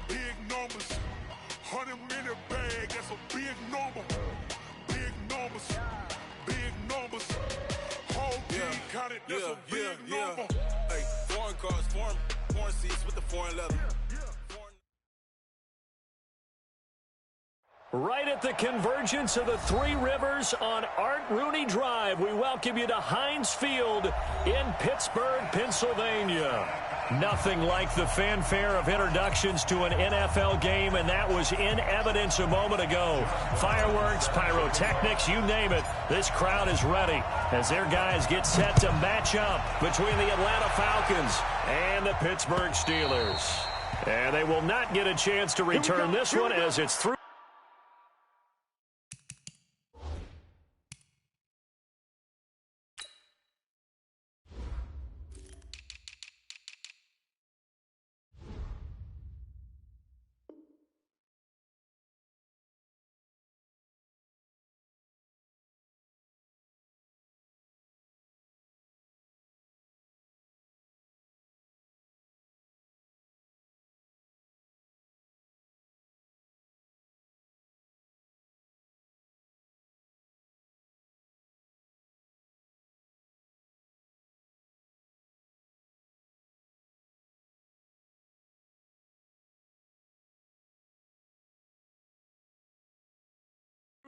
Big numbers, 100-minute bag, that's a big number. Big numbers, whole team counted, that's a big number. Hey, foreign cars, foreign seats with the foreign leather. Right at the convergence of the Three Rivers on Art Rooney Drive, we welcome you to Heinz Field in Pittsburgh, Pennsylvania. Nothing like the fanfare of introductions to an NFL game, and that was in evidence a moment ago. Fireworks, pyrotechnics, you name it. This crowd is ready as their guys get set to match up between the Atlanta Falcons and the Pittsburgh Steelers. And they will not get a chance to return this one as it's through.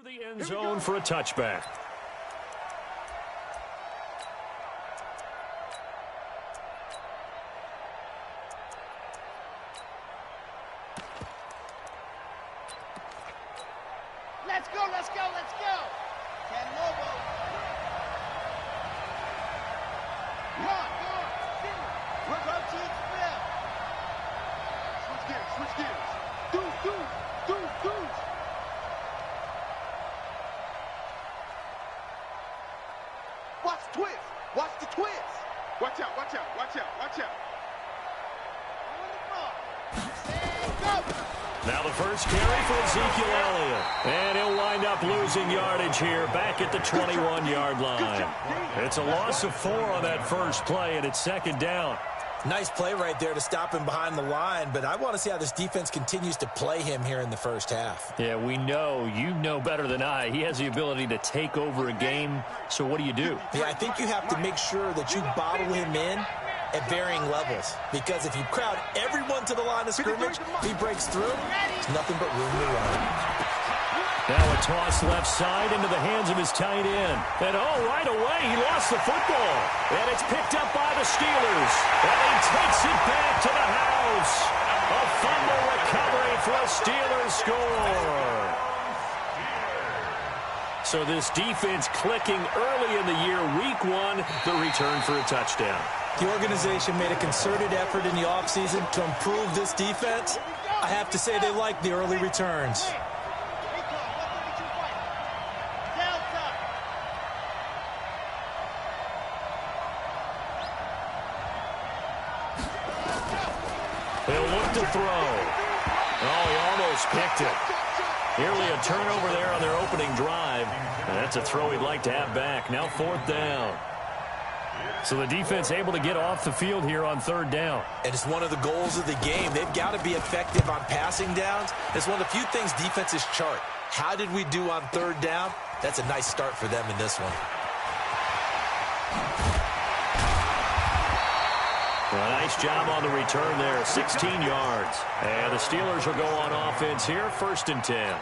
The end zone for a touchback. Let's go. Ken Lobo. Look up, team spell. Switch gears. Deuce. Watch the twist. Watch out. Now the first carry for Ezekiel Elliott. And he'll wind up losing yardage here back at the 21-yard line. It's a loss of 4 on that first play, and it's second down. Nice play right there to stop him behind the line, but I want to see how this defense continues to play him here in the first half. Yeah, we know. You know better than I. He has the ability to take over a game, so what do you do? Yeah, I think you have to make sure that you bottle him in at varying levels, because if you crowd everyone to the line of scrimmage, if he breaks through, there's nothing but room to run. Now a toss left side into the hands of his tight end. And right away, he lost the football. And it's picked up by the Steelers. And he takes it back to the house. A fumble recovery for a Steelers score. So this defense clicking early in the year, week 1, the return for a touchdown. The organization made a concerted effort in the offseason to improve this defense. I have to say they like the early returns. He'll look to throw. He almost picked it. Nearly a turnover there on their opening drive. And that's a throw he'd like to have back. Now 4th down. So the defense able to get off the field here on 3rd down. And it's one of the goals of the game. They've got to be effective on passing downs. It's one of the few things defenses chart. How did we do on 3rd down? That's a nice start for them in this one. A nice job on the return there, 16 yards. And the Steelers will go on offense here, 1st and 10.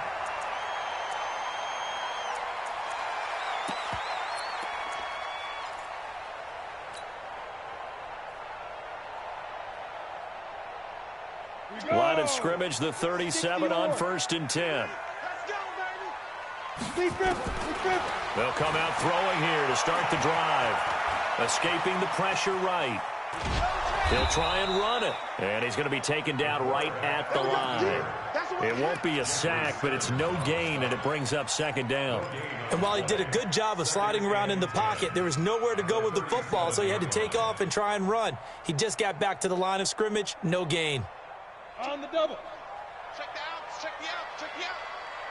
Line of scrimmage, the 37 on 1st and 10. They'll come out throwing here to start the drive. Escaping the pressure right. He'll try and run it. And he's going to be taken down right at the line. It won't be a sack, but it's no gain, and it brings up second down. And while he did a good job of sliding around in the pocket, there was nowhere to go with the football, so he had to take off and try and run. He just got back to the line of scrimmage, no gain. On the double. Check the outs, check the outs, check the outs.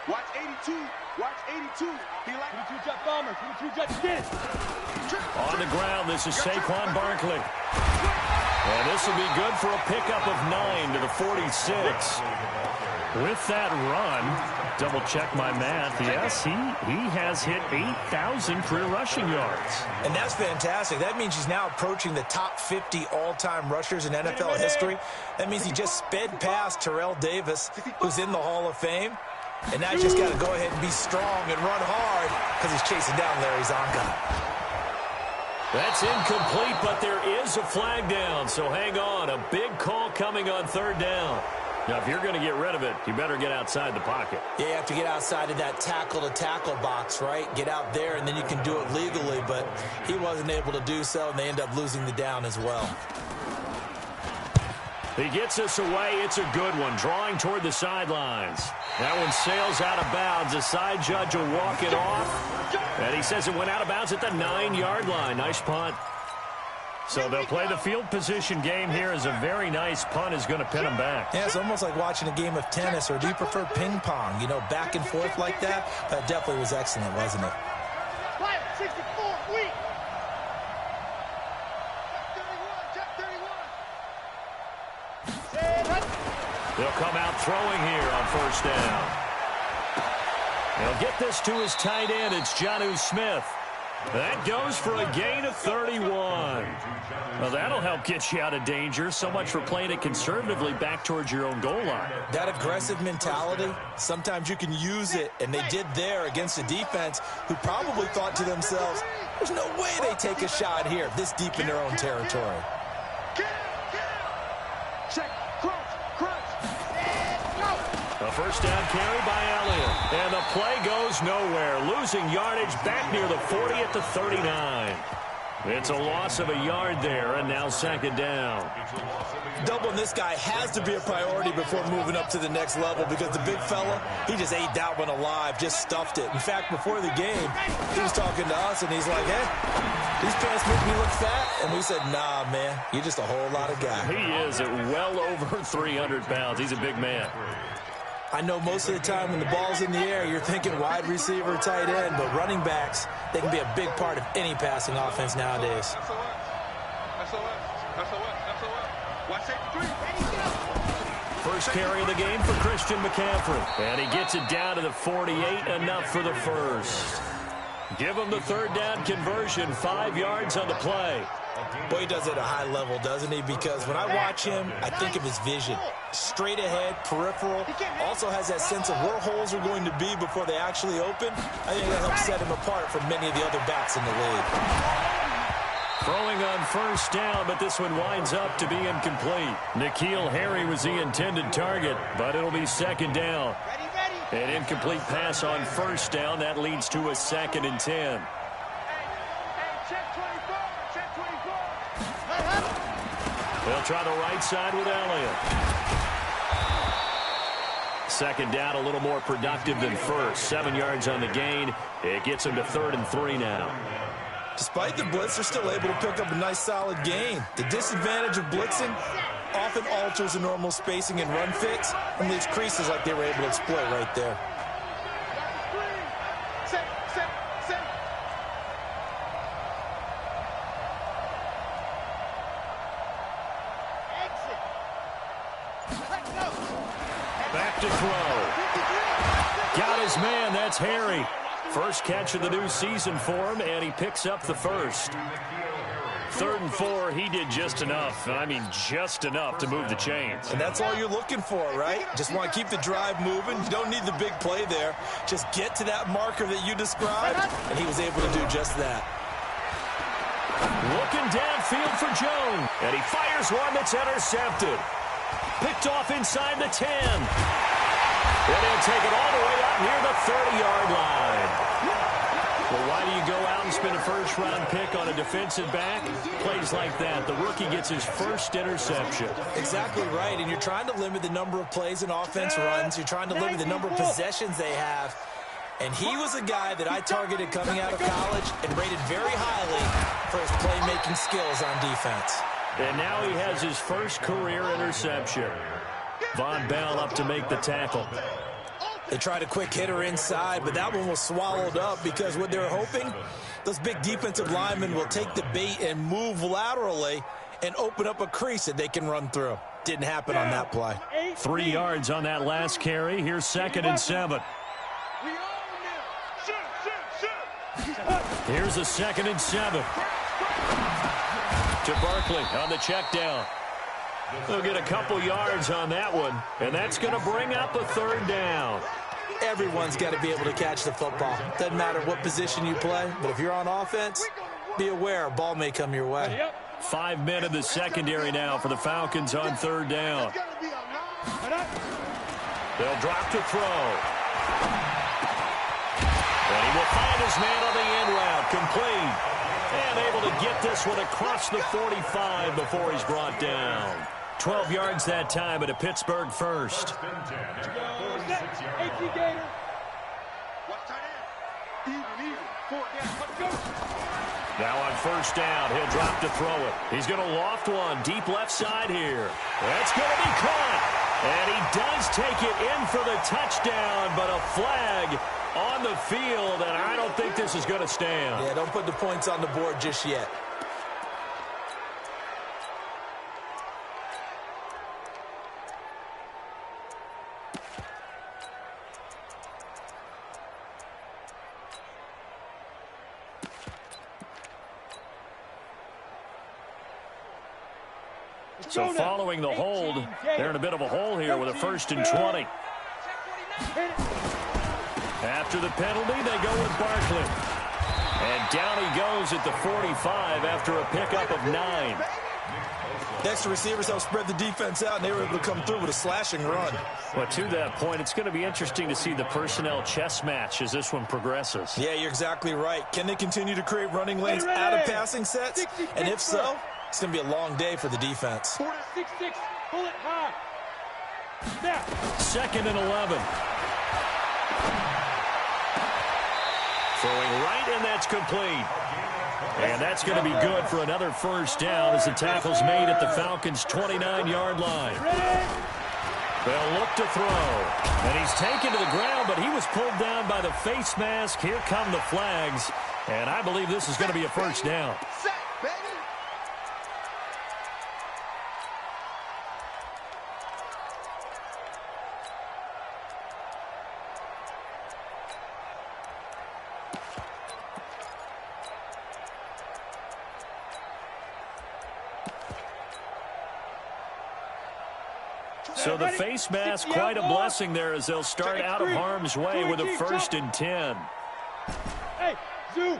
Watch 82, watch 82. He like 22 jet bomber, 22 jet again. On the ground, this is Saquon Barkley. And this will be good for a pickup of 9 to the 46. With that run, double check my math. Yes, he has hit 8,000 career rushing yards. And that's fantastic. That means he's now approaching the top 50 all-time rushers in NFL history. That means he just sped past Terrell Davis, who's in the Hall of Fame. And now he's just got to go ahead and be strong and run hard because he's chasing down Larry Zonka. That's incomplete, but there is a flag down, so hang on. A big call coming on third down. Now, if you're going to get rid of it, you better get outside the pocket. Yeah, you have to get outside of that tackle-to-tackle box, right? Get out there, and then you can do it legally, but he wasn't able to do so, and they end up losing the down as well. He gets us away. It's a good one, drawing toward the sidelines. That one sails out of bounds. The side judge will walk it off, and he says it went out of bounds at the 9-yard line. Nice punt. So they'll play the field position game here as a very nice punt is going to pin them back. Yeah, it's almost like watching a game of tennis, or do you prefer ping pong? You know, back and forth like that? That definitely was excellent, wasn't it? 64, weak. Check 31. They'll come out throwing here on first down. They'll get this to his tight end. It's Jonnu Smith. That goes for a gain of 31. Well, that'll help get you out of danger. So much for playing it conservatively back towards your own goal line. That aggressive mentality, sometimes you can use it, and they did there against a defense who probably thought to themselves, there's no way they take a shot here this deep in their own territory. check, crunch. A first down carry by Elliott. And the play goes nowhere. Losing yardage back near the 40 at the 39. It's a loss of a yard there, and now second down. Doubling this guy has to be a priority before moving up to the next level, because the big fella, he just ate that one alive, just stuffed it. In fact, before the game, he was talking to us, and he's like, hey, these pants make me look fat. And we said, nah, man, you're just a whole lot of guy. He is at well over 300 pounds. He's a big man. I know most of the time when the ball's in the air, you're thinking wide receiver, tight end, but running backs, they can be a big part of any passing offense nowadays. Watch 83. First carry of the game for Christian McCaffrey. And he gets it down to the 48, enough for the first. Give him the third down conversion, 5 yards on the play. Boy, he does it at a high level, doesn't he? Because when I watch him, I think of his vision. Straight ahead, peripheral. Also has that sense of where holes are going to be before they actually open. I think that helps set him apart from many of the other backs in the league. Throwing on first down, but this one winds up to be incomplete. N'Keal Harry was the intended target, but it'll be second down. An incomplete pass on first down. That leads to a 2nd and 10. They'll try the right side with Elliott. Second down, a little more productive than first. 7 yards on the gain. It gets them to 3rd and 3 now. Despite the blitz, they're still able to pick up a nice solid gain. The disadvantage of blitzing often alters the normal spacing and run fits and leaves creases like they were able to exploit right there. Back to throw. Got his man. That's Harry. First catch of the new season for him, and he picks up the first. 3rd and 4, he did just enough. I mean, just enough to move the chains. And that's all you're looking for, right? Just want to keep the drive moving. You don't need the big play there. Just get to that marker that you described, and he was able to do just that. Looking downfield for Jones, and he fires one that's intercepted. Picked off inside the 10. And he'll take it all the way up near the 30-yard line. Well, why do you go out and don't spend a first-round pick on a defensive back, plays like that, the rookie gets his first interception. Exactly right, and you're trying to limit the number of plays and offense runs. You're trying to limit the number of possessions they have. And he was a guy that I targeted coming out of college and rated very highly for his playmaking skills on defense. And now he has his first career interception. Von Bell up to make the tackle. They tried a quick hitter inside, but that one was swallowed up because what they're hoping, those big defensive linemen will take the bait and move laterally and open up a crease that they can run through. Didn't happen on that play. 3 yards on that last carry. Here's 2nd and 7. Here's a 2nd and 7. To Barkley on the check down. They'll get a couple yards on that one, and that's going to bring up a 3rd down. Everyone's got to be able to catch the football. Doesn't matter what position you play, but if you're on offense, be aware a ball may come your way. 5 men in the secondary now for the Falcons on 3rd down. They'll drop to throw. And he will find his man on the end route, complete. And able to get this one across the 45 before he's brought down. 12 yards that time at a Pittsburgh first. Now on 1st down, he'll drop to throw it. He's going to loft one deep left side here. That's going to be caught. And he does take it in for the touchdown, but a flag on the field, and I don't think this is going to stand. Yeah, don't put the points on the board just yet. So following the hold, they're in a bit of a hole here with a 1st and 20. After the penalty, they go with Barkley. And down he goes at the 45 after a pickup of 9. Next, the receivers help spread the defense out, and they were able to come through with a slashing run. Well, to that point, it's going to be interesting to see the personnel chess match as this one progresses. Yeah, you're exactly right. Can they continue to create running lanes out of passing sets? And if so, it's going to be a long day for the defense. 6-6, pull it high. Now. 2nd and 11. Throwing right, and that's complete. And that's going to be good for another 1st down as the tackle's made at the Falcons' 29-yard line. They'll look to throw. And he's taken to the ground, but he was pulled down by the face mask. Here come the flags. And I believe this is going to be a 1st down. So the face mask, quite a blessing there as they'll start out of harm's way with a 1st and 10. Hey, zoom.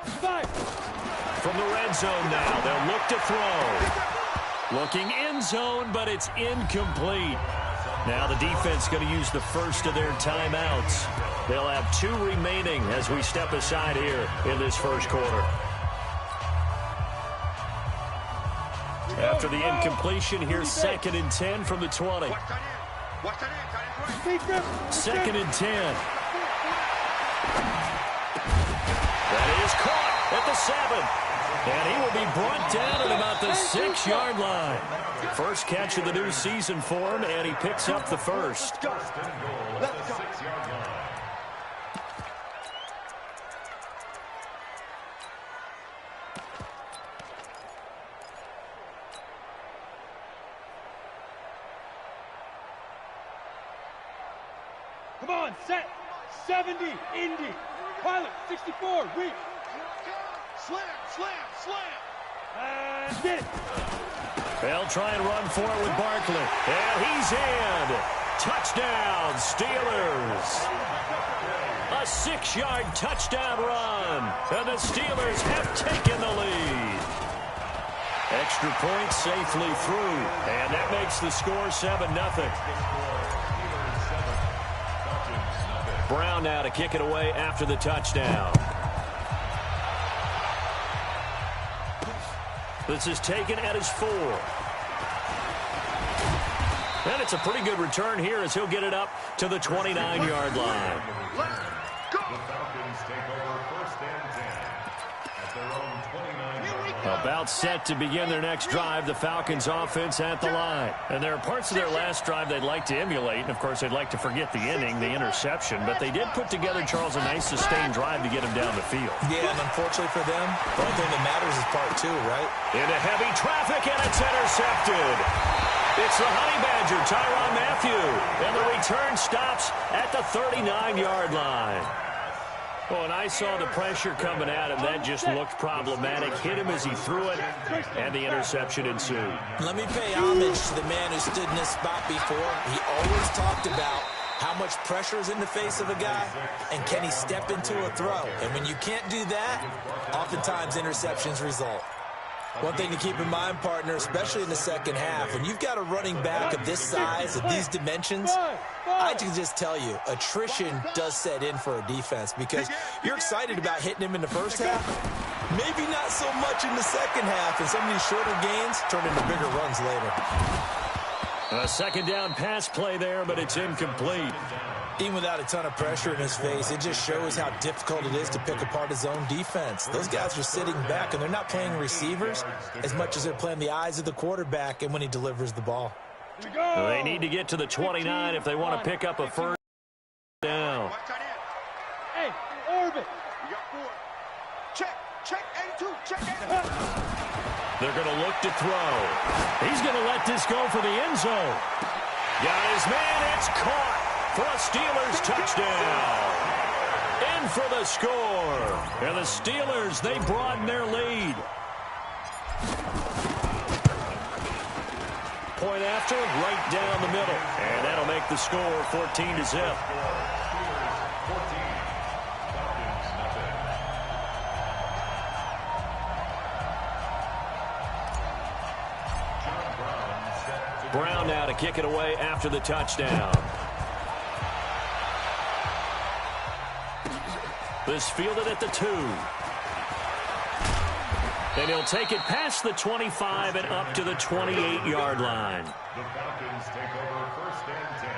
5. From the red zone now, they'll look to throw. Looking end zone, but it's incomplete. Now the defense going to use the first of their timeouts. They'll have 2 remaining as we step aside here in this 1st quarter. After the incompletion, here's 2nd and 10 from the 20. 2nd and 10. That is caught at the 7. And he will be brought down at about the 6-yard line. First catch of the new season for him, and he picks up the 1st. Come on, set. 70, Indy. Pilot, 64, weak. Slam, slam, slam. Get it. They'll try and run for it with Barkley. And he's in. Touchdown, Steelers. A 6-yard touchdown run. And the Steelers have taken the lead. Extra point safely through. And that makes the score 7-0. Brown now to kick it away after the touchdown. This is taken at his 4. And it's a pretty good return here as he'll get it up to the 29-yard line. The Falcons take over 1st and 10 at their own 29-yard line. About set to begin their next drive, the Falcons offense at the line. And there are parts of their last drive they'd like to emulate. And, of course, they'd like to forget the inning, the interception. But they did put together, Charles, a nice sustained drive to get him down the field. Yeah, and unfortunately for them, the only thing that matters is part 2, right? Into heavy traffic, and it's intercepted. It's the Honey Badger, Tyrann Mathieu. And the return stops at the 39-yard line. Well, and I saw the pressure coming at him. That just looked problematic. Hit him as he threw it, and the interception ensued. Let me pay homage to the man who stood in this spot before. He always talked about how much pressure is in the face of a guy, and can he step into a throw? And when you can't do that, oftentimes interceptions result. One thing to keep in mind, partner, especially in the second half, when you've got a running back of this size, of these dimensions, I can just tell you, attrition does set in for a defense because you're excited about hitting him in the first half, maybe not so much in the second half, and some of these shorter gains turn into bigger runs later. A second down pass play there, but it's incomplete. Even without a ton of pressure in his face, it just shows how difficult it is to pick apart his own defense. Those guys are sitting back, and they're not playing receivers as much as they're playing the eyes of the quarterback and when he delivers the ball. They need to get to the 29 if they want to pick up a first down. Hey, orbit. You got 4. Check 82. Check 82. They're going to look to throw. He's going to let this go for the end zone. Got his man. It's caught for a Steelers touchdown. In for the score. And the Steelers, they broaden their lead. Point after, right down the middle. And that'll make the score 14-0. Brown now to kick it away after the touchdown. This fielded at the 2. And he'll take it past the 25 and up to the 28-yard line. The Falcons take over 1st and 10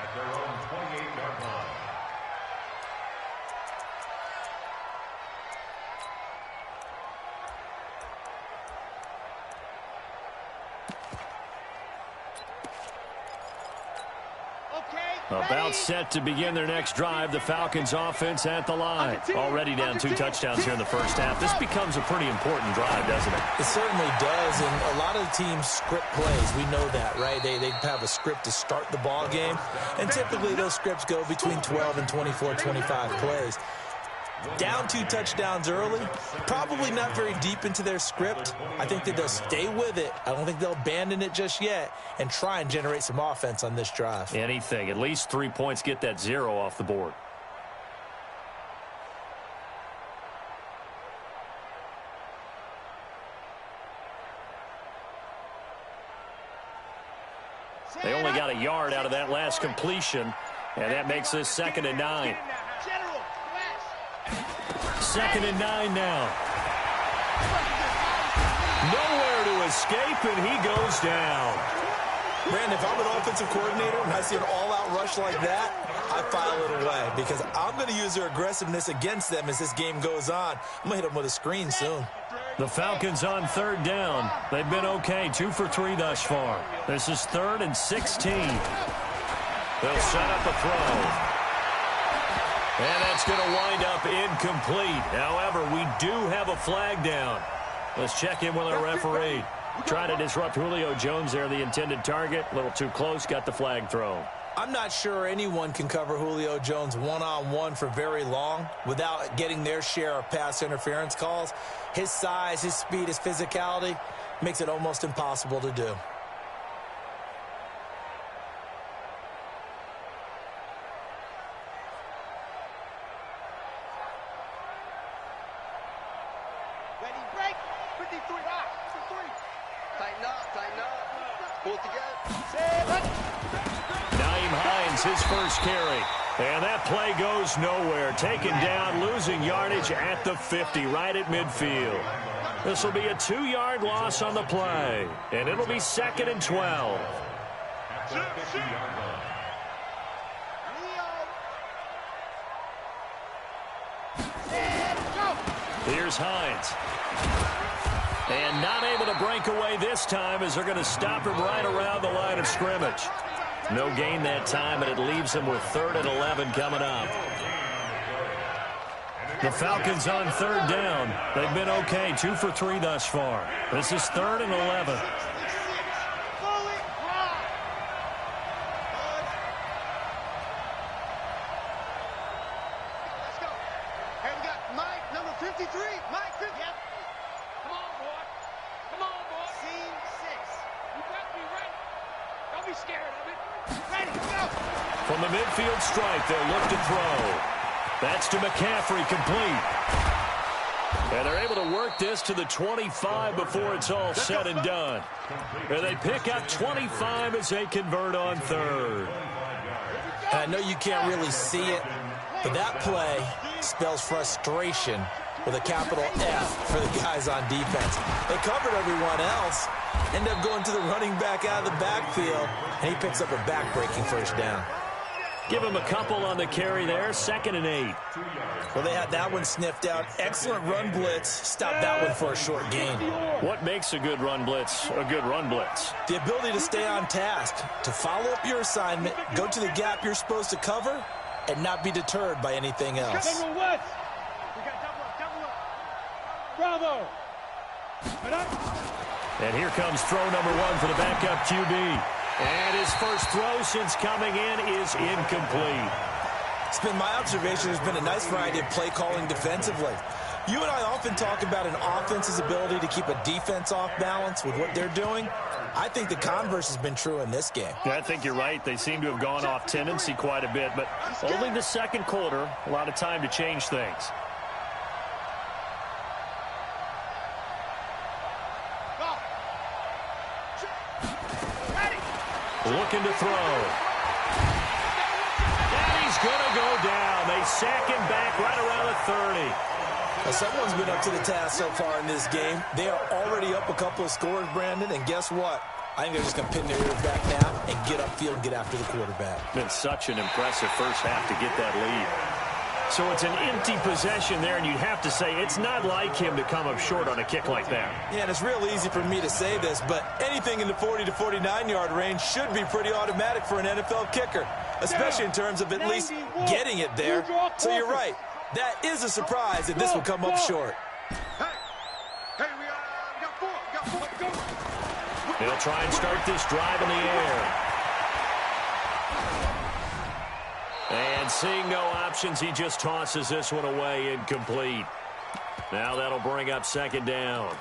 at their own 28-yard line. About set to begin their next drive, the Falcons offense at the line. Already down 2 touchdowns here in the first half. This becomes a pretty important drive, doesn't it? It certainly does, and a lot of the teams script plays. We know that, right? They have a script to start the ball game, and typically those scripts go between 12 and 24, 25 plays. Down 2 touchdowns early, probably not very deep into their script. I think that they'll stay with it. I don't think they'll abandon it just yet and try and generate some offense on this drive. Anything. At least 3 points, get that 0 off the board. They only got a yard out of that last completion, and that makes this 2nd and 9. 2nd and 9 now. Nowhere to escape, and he goes down. Brandon, if I'm an offensive coordinator and I see an all-out rush like that, I file it away because I'm going to use their aggressiveness against them as this game goes on. I'm going to hit them with a screen soon. The Falcons on 3rd down. They've been okay, 2 for 3 thus far. This is 3rd and 16. They'll set up a throw. And that's going to wind up incomplete. However, we do have a flag down. Let's check in with our referee. Trying to disrupt Julio Jones there, the intended target. A little too close, got the flag thrown. I'm not sure anyone can cover Julio Jones one-on-one for very long without getting their share of pass interference calls. His size, his speed, his physicality makes it almost impossible to do. His first carry. And that play goes nowhere. Taken down, losing yardage at the 50, right at midfield. This will be a 2-yard loss on the play, and it'll be 2nd and 12. At the 50-yard line. Here's Hines. And not able to break away this time as they're going to stop him right around the line of scrimmage. No gain that time, and it leaves him with 3rd and 11 coming up. The Falcons on 3rd down. They've been okay, 2 for 3 thus far. This is 3rd and 11. From the midfield stripe, they'll look to throw. That's to McCaffrey, complete. And they're able to work this to the 25 before it's all said and done. And they pick up 25 as they convert on 3rd. And I know you can't really see it, but that play spells frustration with a capital F for the guys on defense. They covered everyone else, end up going to the running back out of the backfield, and he picks up a back-breaking 1st down. Give him a couple on the carry there, 2nd and 8. Well, they had that one sniffed out. Excellent run blitz. Stopped that one for a short gain. What makes a good run blitz a good run blitz? The ability to stay on task, to follow up your assignment, go to the gap you're supposed to cover, and not be deterred by anything else. Bravo. And here comes throw number 1 for the backup QB. And his first throw since coming in is incomplete. It's been my observation there's been a nice variety of play calling defensively. You and I often talk about an offense's ability to keep a defense off balance with what they're doing. I think the converse has been true in this game. Yeah, I think you're right. They seem to have gone off tendency quite a bit, but only the 2nd quarter, a lot of time to change things. Looking to throw. And he's going to go down. They sack him back right around the 30. Now, someone's been up to the task so far in this game. They are already up a couple of scores, Brandon, and guess what? I think they're just going to pin their ears back now and get upfield and get after the quarterback. Been such an impressive first half to get that lead. So it's an empty possession there, and you'd have to say it's not like him to come up short on a kick like that. Yeah, and it's real easy for me to say this, but anything in the 40 to 49-yard range should be pretty automatic for an NFL kicker, especially in terms of at least getting it there. So you're right. That is a surprise that this will come up short. Hey, we got 4. Go. They'll try and start this drive in the air. And seeing no options, he just tosses this one away, incomplete. Now that'll bring up 2nd down.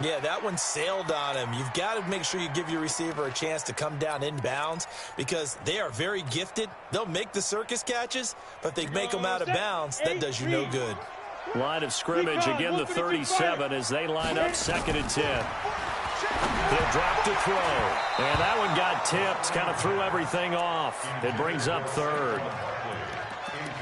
Yeah, that one sailed on him. You've got to make sure you give your receiver a chance to come down inbounds because they are very gifted. They'll make the circus catches, but if they make them out of bounds, that does you no good. Line of scrimmage, again the 37 as they line up 2nd and 10. He'll drop to throw. And that one got tipped, kind of threw everything off. It brings up 3rd.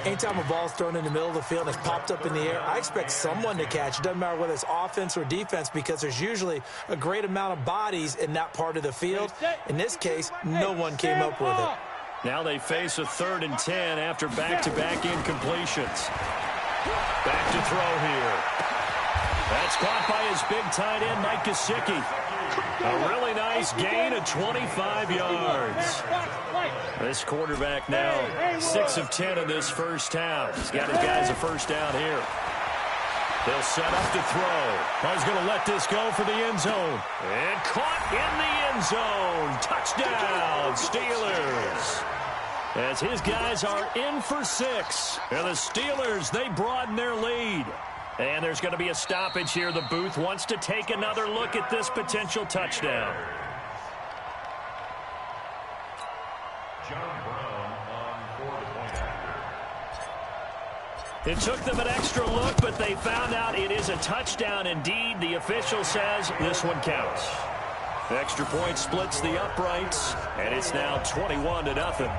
Anytime a ball's thrown in the middle of the field and it's popped up in the air, I expect someone to catch. It doesn't matter whether it's offense or defense because there's usually a great amount of bodies in that part of the field. In this case, no one came up with it. Now they face a 3rd and 10 after back-to-back incompletions. Back to throw here. That's caught by his big tight end, Mike Gesicki. A really nice gain of 25 yards. This quarterback now 6 of 10 in this first half. He's got his guys a first down here. They'll set up to throw. He's going to let this go for the end zone. And caught in the end zone. Touchdown, Steelers. As his guys are in for 6. And the Steelers, they broaden their lead. And there's going to be a stoppage here. The booth wants to take another look at this potential touchdown. John Brown on for the point after. It took them an extra look, but they found out it is a touchdown indeed. The official says this one counts. The extra point splits the uprights, and it's now 21-0.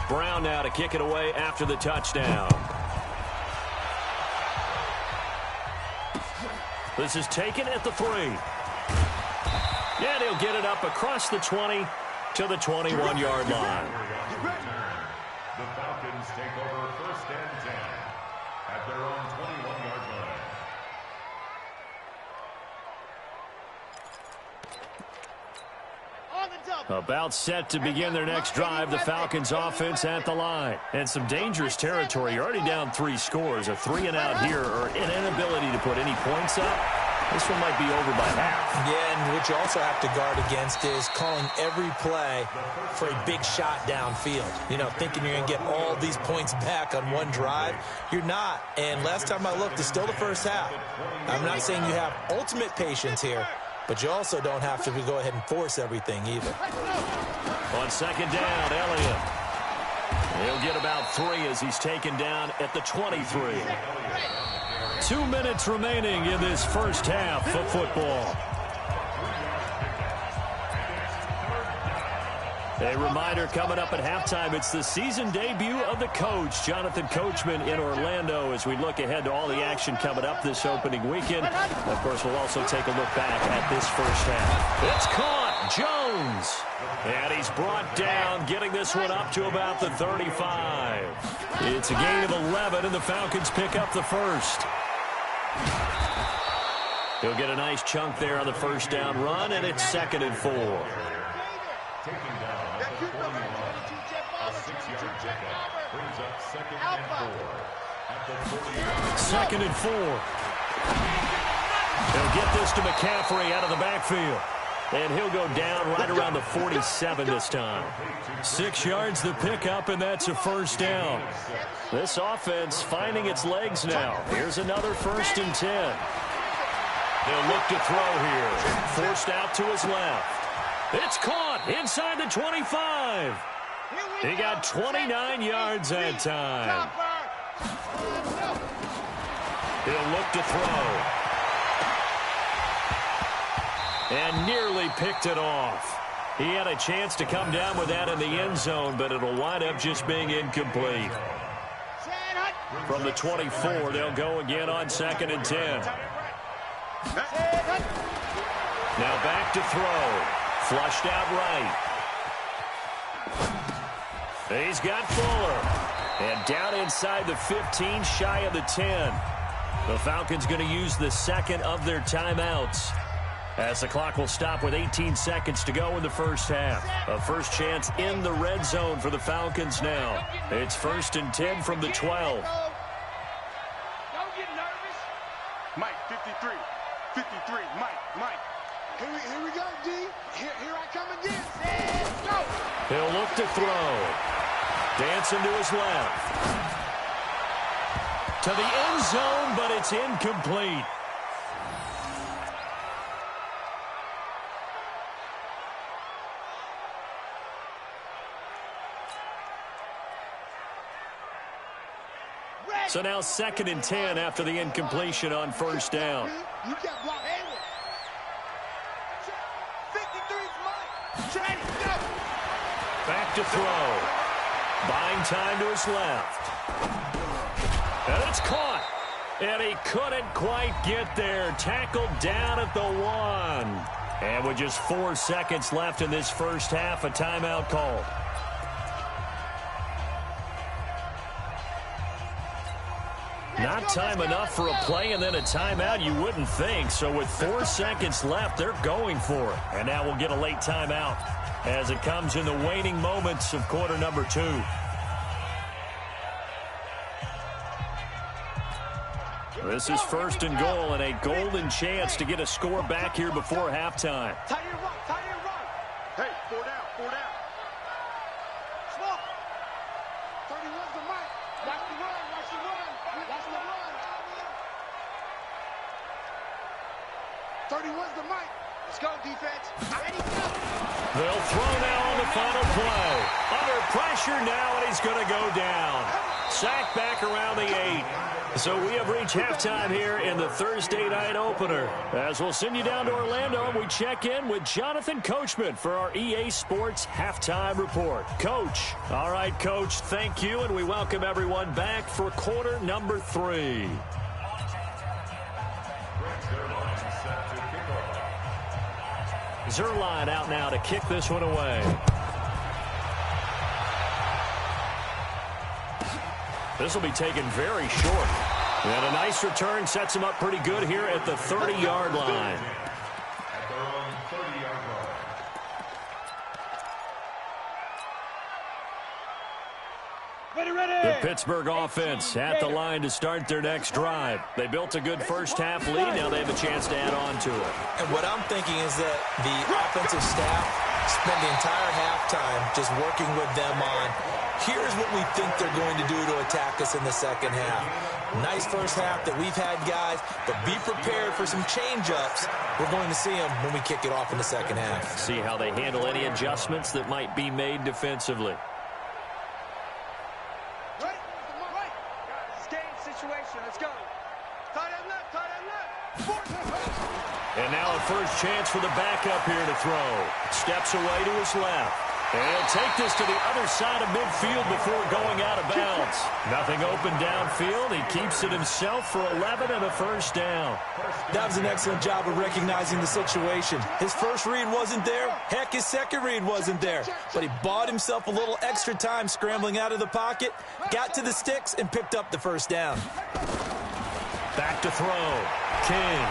Brown now to kick it away after the touchdown. This is taken at the 3. And he'll get it up across the 20 to the 21-yard line. The Falcons take over 1st and 10 at their own 21-yard line. About set to begin their next drive, the Falcons offense at the line. And some dangerous territory. You're already down 3 scores. A 3-and-out here or an inability to put any points up. This one might be over by half. Yeah, and what you also have to guard against is calling every play for a big shot downfield. You know, thinking you're going to get all these points back on one drive. You're not. And last time I looked, it's still the first half. I'm not saying you have ultimate patience here, but you also don't have to go ahead and force everything either. On 2nd down, Elliott. He'll get about 3 as he's taken down at the 23. 2 minutes remaining in this first half of football. A reminder coming up at halftime, it's the season debut of the coach, Jonathan Coachman in Orlando, as we look ahead to all the action coming up this opening weekend. Of course, we'll also take a look back at this first half. It's caught, Jones. And he's brought down, getting this one up to about the 35. It's a gain of 11, and the Falcons pick up the first. He'll get a nice chunk there on the first down run, and it's 2nd and 4. Taking down at the 40 line. A 6-yard pickup brings up 2nd and 4 at the 40-yard. 2nd and 4. He'll get this to McCaffrey out of the backfield. And he'll go down right around the 47 this time. 6 yards the pickup, and that's a first down. This offense finding its legs now. Here's another 1st and 10. They'll look to throw here. Forced out to his left. It's caught inside the 25. He got 29 yards that time. He'll look to throw. And nearly picked it off. He had a chance to come down with that in the end zone, but it'll wind up just being incomplete. From the 24, they'll go again on 2nd and 10. Now back to throw. Flushed out right. He's got Fuller. And down inside the 15, shy of the 10. The Falcons going to use the 2nd of their timeouts, as the clock will stop with 18 seconds to go in the first half. A first chance in the red zone for the Falcons now. It's 1st and 10 from the 12. Don't get nervous. Mike, 53. 53. Mike. Here we go, D. Here I come again. Let's go. He'll look to throw. Dancing to his left. To the end zone, but it's incomplete. So now 2nd and 10 after the incompletion on first down. You can't block Hayward. 53's mine. Back to throw. Buying time to his left. And it's caught. And he couldn't quite get there. Tackled down at the 1. And with just 4 seconds left in this first half, a timeout called. Not time enough for a play and then a timeout, you wouldn't think. So with 4 seconds left, they're going for it. And now we'll get a late timeout as it comes in the waning moments of quarter number 2. This is 1st and goal and a golden chance to get a score back here before halftime. Tie your run. Hey, 4 down. Small. 31's the mic. Watch the run. 31's the mic. Let's go, defense. They'll throw now on the final play. Under pressure now, and he's going to go down. Sack back around the 8. So we have reached halftime here in the Thursday night opener. As we'll send you down to Orlando, we check in with Jonathan Coachman for our EA Sports Halftime Report. Coach. All right, Coach, thank you, and we welcome everyone back for quarter number 3. Zerline out now to kick this one away. This will be taken very short. And a nice return sets him up pretty good here at the 30-yard line. At their own 30-yard line. The Pittsburgh offense at the line to start their next drive. They built a good first-half lead. Now they have a chance to add on to it. And what I'm thinking is that the offensive staff spend the entire halftime just working with them on, here's what we think they're going to do to attack us in the second half. Nice first half that we've had, guys, but be prepared for some change-ups. We're going to see them when we kick it off in the second half. See how they handle any adjustments that might be made defensively. And now a first chance for the backup here to throw. Steps away to his left. And he'll take this to the other side of midfield before going out of bounds. Nothing open downfield. He keeps it himself for 11 and a first down. That was an excellent job of recognizing the situation. His first read wasn't there. Heck, his second read wasn't there. But he bought himself a little extra time scrambling out of the pocket, got to the sticks, and picked up the first down. Back to throw. King.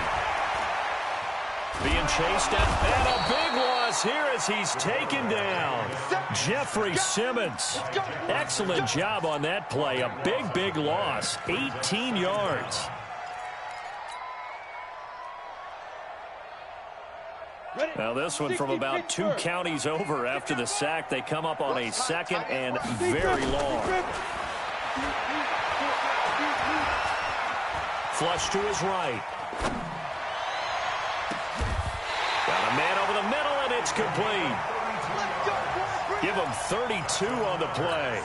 Being chased out, and a big loss here as he's taken down. Jeffrey Simmons. Excellent job on that play. A big loss. 18 yards. Now this one from about 2 counties over after the sack. They come up on a second and very long. Flush to his right. Got a man over the middle, and it's complete. Give him 32 on the play.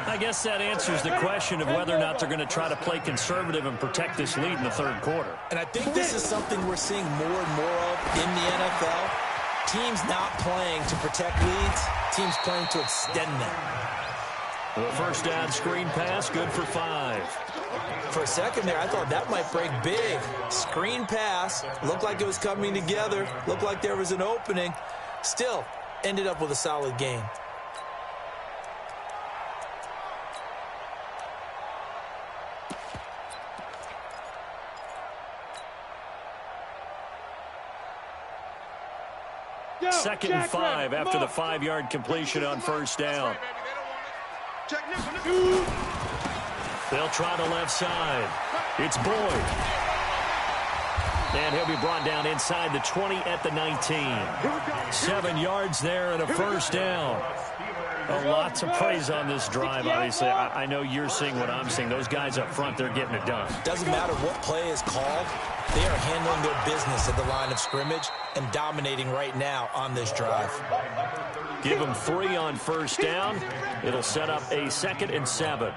I guess that answers the question of whether or not they're going to try to play conservative and protect this lead in the third quarter. And I think this is something we're seeing more and more of in the NFL. Teams not playing to protect leads, teams playing to extend them. The first down screen pass, good for 5. For a second there, I thought that might break big. Screen pass, looked like it was coming together, looked like there was an opening. Still, ended up with a solid gain. Second and 5 after the 5-yard completion on first down. They'll try the left side. It's Boyd. And he'll be brought down inside the 20 at the 19. 7 yards there and a first down. Lots of praise on this drive, obviously. I know you're seeing what I'm seeing. Those guys up front, they're getting it done. Doesn't matter what play is called. They are handling their business at the line of scrimmage and dominating right now on this drive. Give them 3 on first down. It'll set up a 2nd and 7.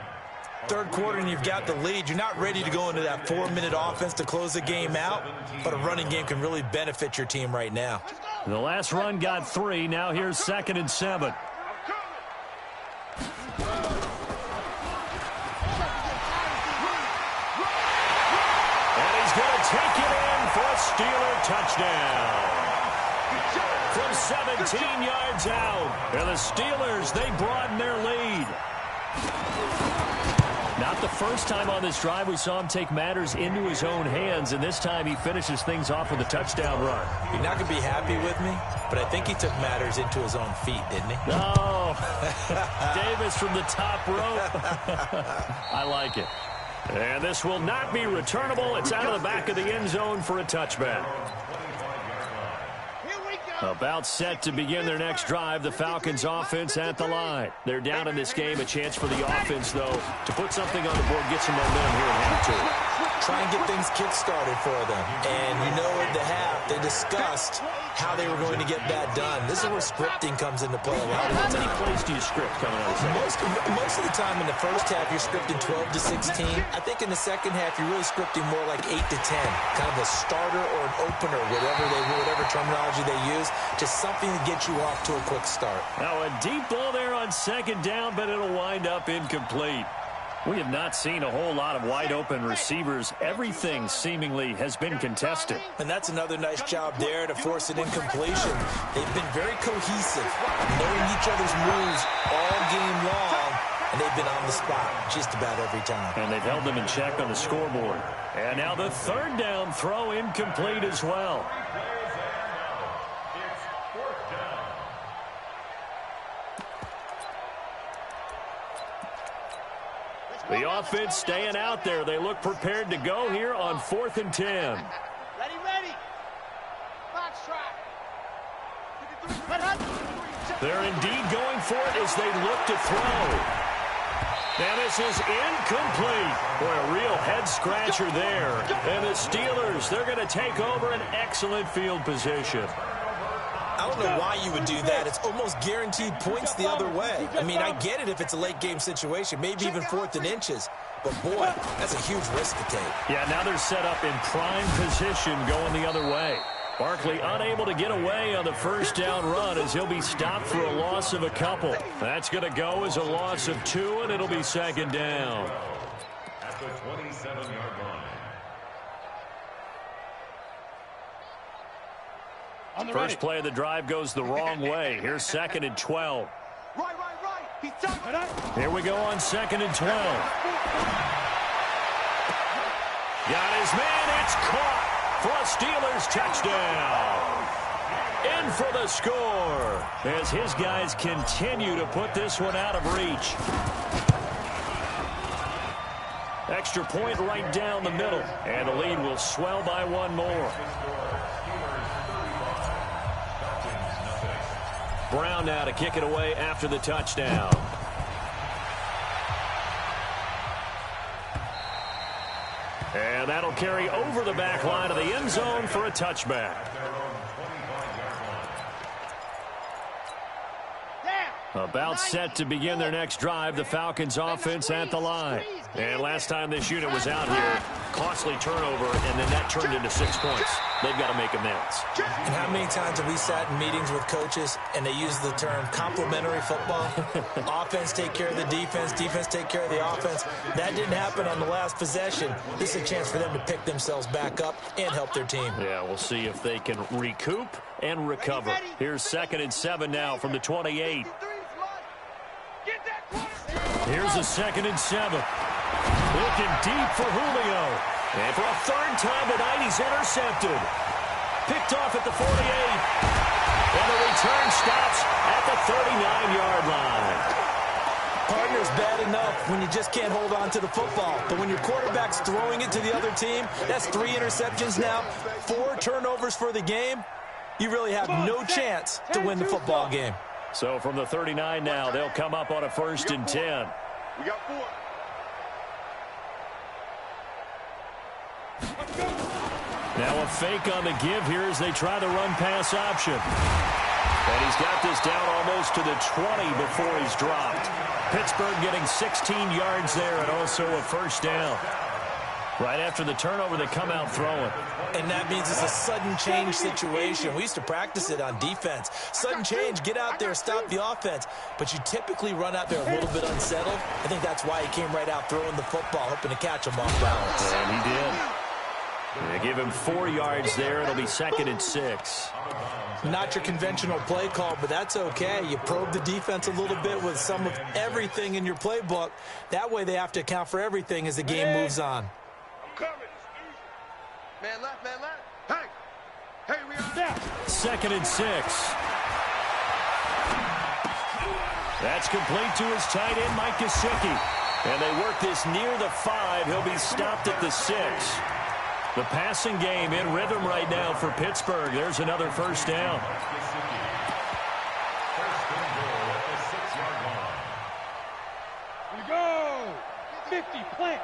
Third quarter and you've got the lead. You're not ready to go into that 4-minute offense to close the game out, but a running game can really benefit your team right now. The last run got 3. Now here's 2nd and 7. And he's going to take it in for a Steeler touchdown. From 17 yards out. And the Steelers, they broaden their lead. Not the first time on this drive we saw him take matters into his own hands, and this time he finishes things off with a touchdown run. You're not going to be happy with me, but I think he took matters into his own feet, didn't he? Oh, Davis from the top rope. I like it. And this will not be returnable. It's out of the back of the end zone for a touchback. About set to begin their next drive, the Falcons offense at the line. They're down in this game. A chance for the offense, though, to put something on the board, get some momentum here in half 2. try and get things kick-started for them. And you know at the half, they discussed how they were going to get that done. This is where scripting comes into play a lot. How many plays do you script coming out of the second? Most of the time in the first half, you're scripting 12 to 16. I think in the second half, you're really scripting more like 8 to 10. Kind of a starter or an opener, whatever terminology they use. Just something to get you off to a quick start. Now a deep ball there on second down, but it'll wind up incomplete. We have not seen a whole lot of wide-open receivers. Everything seemingly has been contested. And that's another nice job there to force an incompletion. They've been very cohesive, knowing each other's moves all game long, and they've been on the spot just about every time. And they've held them in check on the scoreboard. And now the third down throw incomplete as well. The offense staying out there. They look prepared to go here on 4th and 10. Ready. Box track. They're indeed going for it as they look to throw. And this is incomplete. Boy, a real head-scratcher there. And the Steelers, they're going to take over an excellent field position. I don't know why you would do that. It's almost guaranteed points the other way. I mean, I get it if it's a late-game situation, maybe even 4th and inches. But, boy, that's a huge risk to take. Yeah, now they're set up in prime position going the other way. Barkley unable to get away on the first down run as he'll be stopped for a loss of a couple. That's going to go as a loss of 2, and it'll be second down. At the 27-yard line. First play of the drive goes the wrong way. Here's 2nd and 12. Right. He's tucked. Here we go on 2nd and 12. Got his man. It's caught for a Steelers touchdown. In for the score as his guys continue to put this one out of reach. Extra point right down the middle. And the lead will swell by 1 more. Brown now to kick it away after the touchdown. And that'll carry over the back line of the end zone for a touchback. About set to begin their next drive, the Falcons offense at the line. And last time this unit was out here, costly turnover, and then that turned into 6 points. They've got to make amends. And how many times have we sat in meetings with coaches and they use the term complementary football? Offense take care of the defense, defense take care of the offense. That didn't happen on the last possession. This is a chance for them to pick themselves back up and help their team. Yeah, we'll see if they can recoup and recover. Here's 2nd and 7 now from the 28. Here's a 2nd and 7. Looking deep for Julio. And for a third time tonight, he's intercepted. Picked off at the 48. And the return stops at the 39-yard line. Partner's bad enough when you just can't hold on to the football. But when your quarterback's throwing it to the other team, that's 3 interceptions now, 4 turnovers for the game. You really have no chance to win the football game. So from the 39 now, they'll come up on a 1st and 10. We got 4. Now a fake on the give here as they try the run-pass option. And he's got this down almost to the 20 before he's dropped. Pittsburgh getting 16 yards there and also a 1st down. Right after the turnover, they come out throwing. And that means it's a sudden change situation. We used to practice it on defense. Sudden change, get out there, stop the offense. But you typically run out there a little bit unsettled. I think that's why he came right out throwing the football, hoping to catch him off balance. And he did. They give him 4 yards there. It'll be 2nd and 6. Not your conventional play call, but that's okay. You probe the defense a little bit with some of everything in your playbook. That way they have to account for everything as the game moves on. Man left. Hey, we are there. 2nd and 6. That's complete to his tight end, Mike Gesicki. And they work this near the 5. He'll be stopped at the 6. The passing game in rhythm right now for Pittsburgh. There's another 1st down. We go. 50, plant.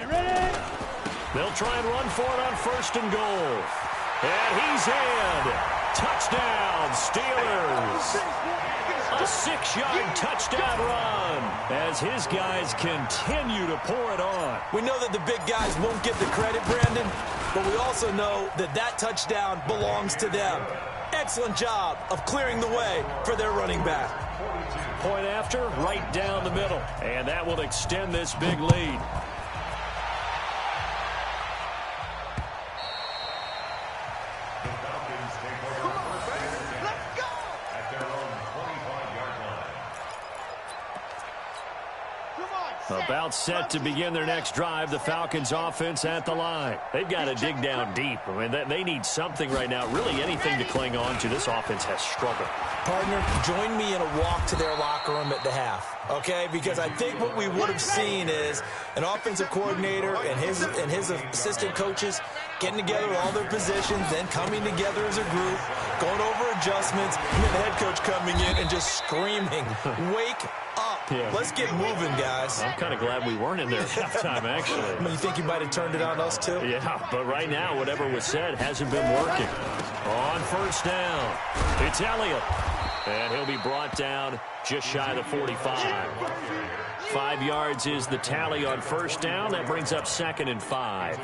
Ready. They'll try and run for it on 1st and goal. And he's in. Touchdown, Steelers. A 6-yard touchdown run as his guys continue to pour it on. We know that the big guys won't get the credit, Brandon, but we also know that that touchdown belongs to them. Excellent job of clearing the way for their running back. Point after, right down the middle. And that will extend this big lead. About set to begin their next drive, the Falcons offense at the line. They've got to dig down deep. I mean, they need something right now, really anything to cling on to. This offense has struggled. Partner, join me in a walk to their locker room at the half, okay? Because I think what we would have seen is an offensive coordinator and his assistant coaches getting together all their positions, then coming together as a group, going over adjustments, and then the head coach coming in and just screaming, wake up. Yeah. Let's get moving, guys. I'm kind of glad we weren't in there at halftime, actually. I mean, you think you might have turned it on us, too? Yeah, but right now, whatever was said hasn't been working. On 1st down, it's Elliott. And he'll be brought down just shy of the 45. 5 yards is the tally on 1st down. That brings up 2nd and 5.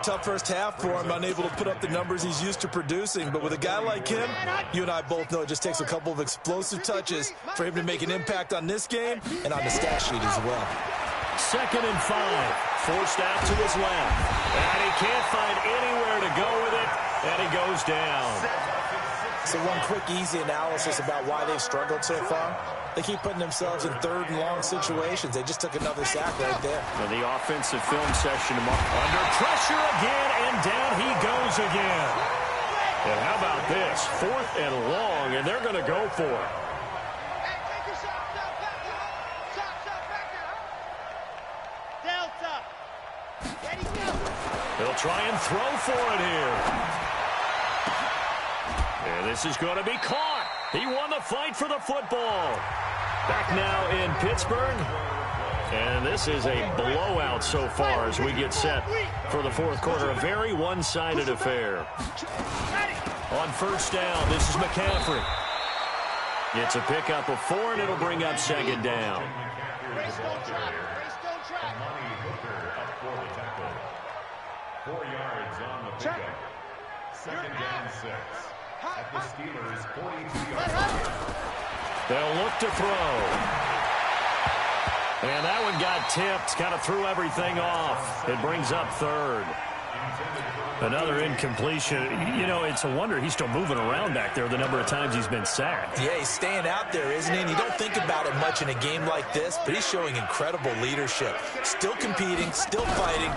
Tough first half for him, unable to put up the numbers he's used to producing. But with a guy like him, you and I both know it just takes a couple of explosive touches for him to make an impact on this game and on the stat sheet as well. 2nd and 5. Forced out to his left. And he can't find anywhere to go with it. And he goes down. So one quick, easy analysis about why they've struggled so far. They keep putting themselves in 3rd and long situations. They just took another sack right there. And the offensive film session under pressure again, and down he goes again. And how about this? 4th and long, and they're going to go for it. They'll try and throw for it here. And this is going to be caught. He won the fight for the football. Back now in Pittsburgh. And this is a blowout so far as we get set for the 4th quarter. A very one-sided affair. On 1st down, this is McCaffrey. It's a pickup of 4, and it'll bring up 2nd down. Money Hooker up for the tackle. 4 yards on the pickup. 2nd down 6. At the Steelers' 42-yard line. They'll look to throw. And that one got tipped, kind of threw everything off. It brings up 3rd. Another incompletion. You know, it's a wonder he's still moving around back there the number of times he's been sacked. Yeah, he's staying out there, isn't he? And you don't think about it much in a game like this, but he's showing incredible leadership. Still competing, still fighting.